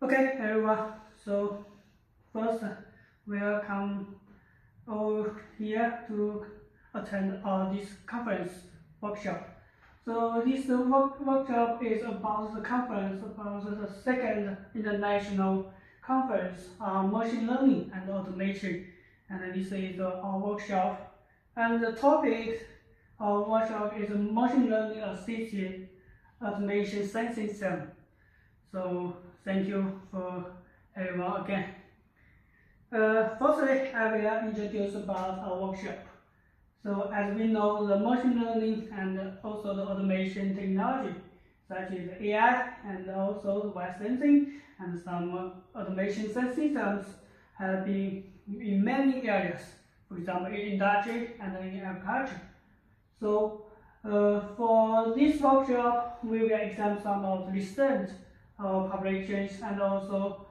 Okay, everyone. So first, welcome over here to attend this conference workshop. So this workshop is about the conference, about the second international conference on machine learning and automation. And this is our workshop. And the topic of workshop is machine learning assisted automation sensing system. So thank you for everyone again. Firstly, I will introduce about our workshop. So as we know, the machine learning and also the automation technology, such as AI and also web sensing and some automation systems, have been in many areas. For example, in industry and in agriculture. So for this workshop, we will examine some of the recent publications and also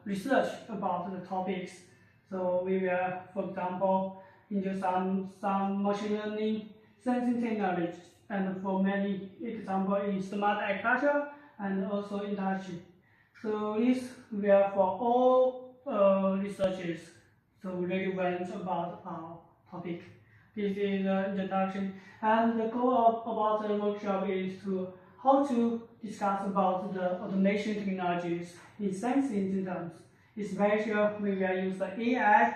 research about the topics. So we will, for example, into some machine learning sensing technologies, and for many examples in smart agriculture and also industry. So this will for all researchers, so relevant about our topic. This is the introduction, and the goal about the workshop is to how to discuss about the automation technologies in sensing systems. Especially, we will use the AI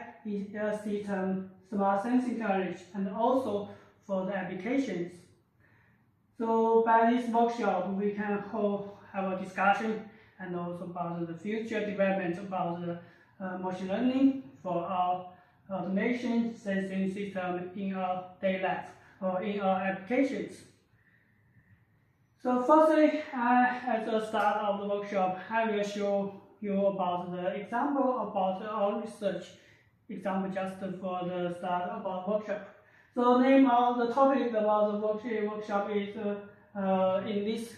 system, smart sensing technology, and also for the applications. So by this workshop, we can have a discussion and also about the future development about the machine learning for our automation sensing system in our daily life or in our applications. So firstly, at the start of the workshop, I will show you about the example about our research. Example just for the start about workshop. So name of the topic about the workshop is in this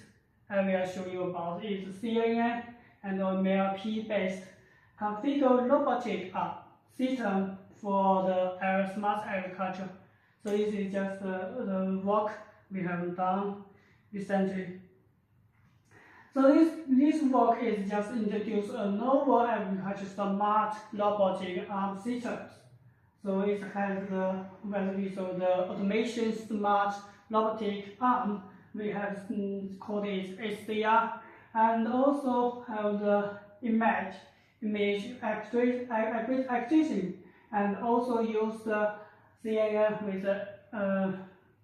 I will show you about is CNN and MLP based configure robotic system for the smart agriculture. So this is just the work we have done recently. So this work is just introduce a novel agriculture smart robotic arm systems. So it has the automation smart robotic arm. We have called it HCR, and also have the image acquisition, and also use the CNN with the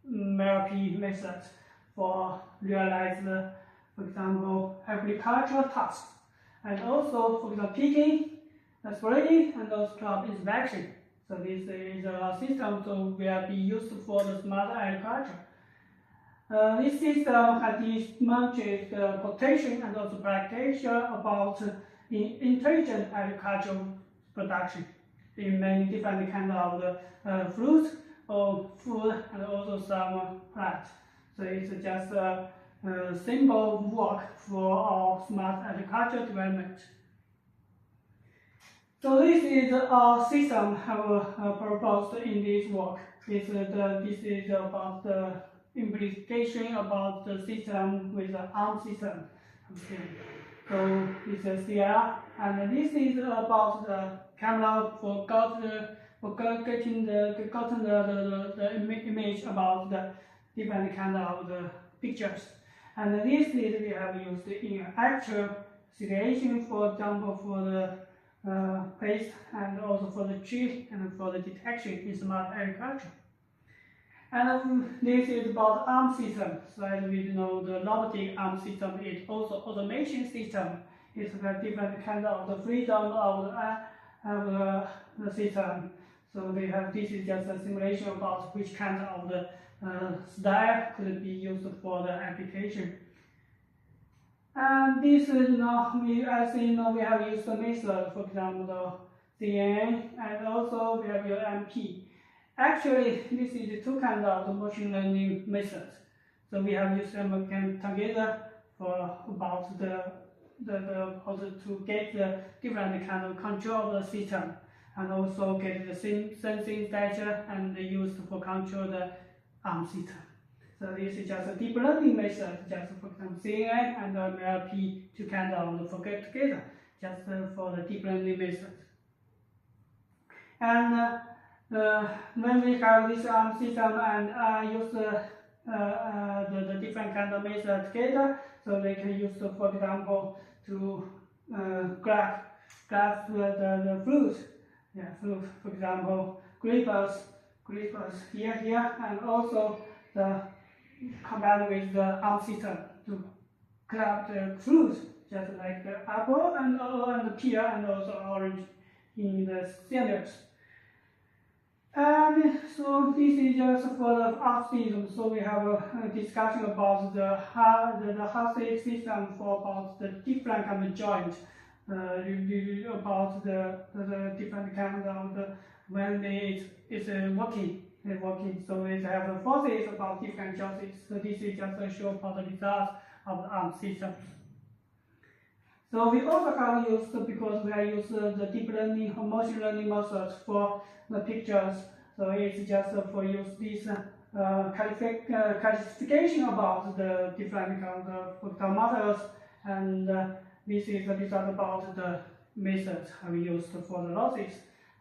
MLP method for realize the, for example, agricultural tasks, and also for example picking, spreading, and also crop inspection. So this is a system so will be used for the smart agriculture. This system has demonstrated the potential and also practice about intelligent agricultural production in many different kinds of the fruits or food and also some plants. So it's just a simple work for our smart agriculture development. So this is our system have proposed in this work. This is about the implication about the system with the arm system. Okay. So it's a CR, and this is about the camera for getting the image about the different kind of the pictures. And this is we have used in actual situation, for example, for the place and also for the tree and for the detection in smart agriculture. And this is about arm system. So as we know, the robotic arm system is also automation system. It's a different kind of the freedom of the system. So we have this is just a simulation about which kind of the style could be used for the application. And this is as you know, we have used the method, for example, the CNN, and also we have your MP. Actually, this is two kinds of the machine learning methods. So we have used them together for about how to get the different kind of control of the system, and also get the sensing data and used for control the arm system. So this is just a deep learning method, just for example CNN and MLP to kind of forget together, just for the deep learning method. And when we have this system and use the different kind of method together, so they can use, for example, to graph the fruit. Yeah, fruit, for example, grapes here, and also the combined with the system to graph the fruit, just like the apple and the pear and also orange in the cereals. And so this is just for the algorithm. So we have a discussion about the heuristic system for about the different kind of joint, about the different kind of when it's working. So it have forces about different choices. So this is just a show for the results of the systems. So we also have used, because we have used the deep learning or machine learning methods for the pictures. So it's just for use this classification about the different kind of models, and this is the result about the methods we used for the losses.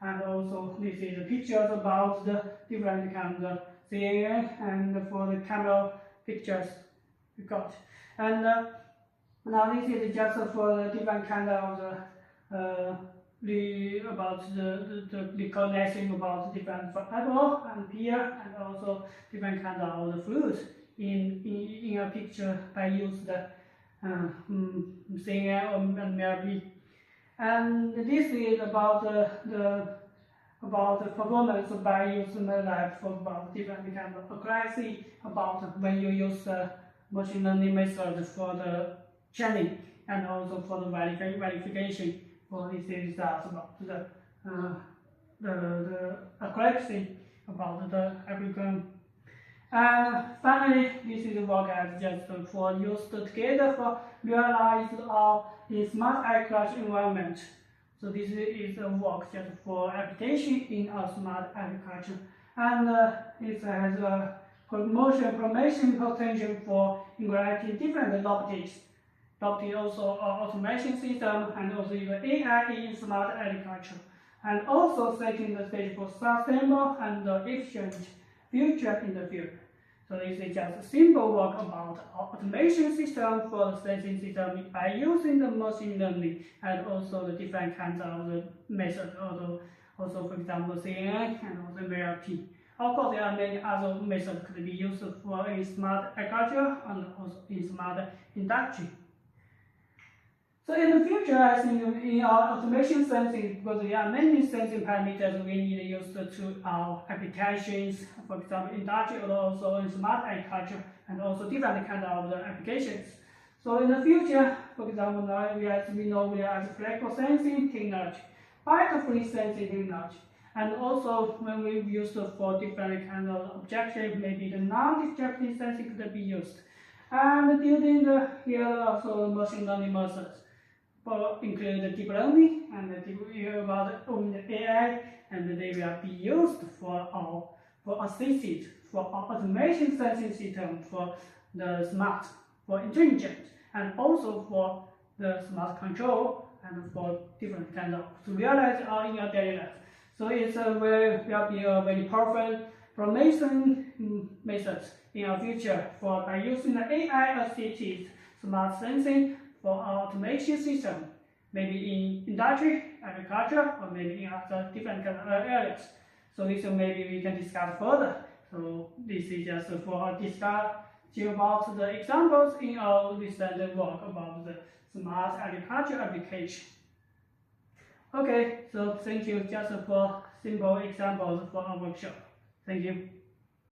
And also this is the pictures about the different kind of CNN and for the camera pictures we got. And now this is just for the different kind of about the recognition about different apple and pear and also different kind of the fruits in a picture by use the CNN or MLP. And this is about the performance by using the lab for about different kind of accuracy about when you use machine learning method for the training and also for the verification for these results about the accuracy about the algorithm. And finally, this is work as just for used together for realized in smart agriculture environment. So this is a work just for application in a smart agriculture, and it has a promotion potential for integrating different robotics also automation system, and also even AI in smart agriculture, and also setting the stage for sustainable and efficient future in the field. So this is just a simple work about automation system for the sensing system by using the machine learning and also the different kinds of the methods, also for example CNN and also MLP. Of course, there are many other methods could be used for in smart agriculture and also in smart industry. So in the future, I think in our automation sensing, because there are many sensing parameters we need to use to our applications, for example, industry or also in smart agriculture, and also different kind of applications. So in the future, for example, now we know we are at flexible sensing technology, bite-free sensing technology, and also when we use for different kind of objective, maybe the non-destructive sensing could be used. And during the here also machine learning methods. Include the deep learning and about the AI, and they will be used for assisted for automation sensing system for the smart, for intelligent, and also for the smart control and for different kind of to realize in your daily life. So it's will be a very powerful promising methods in our future for by using the AI assisted smart sensing for our automation system, maybe in industry, agriculture, or maybe in other different kind of areas. So this maybe we can discuss further. So this is just for discussing about the examples in our recent work about the smart agriculture application. Okay, so thank you just for simple examples for our workshop. Thank you.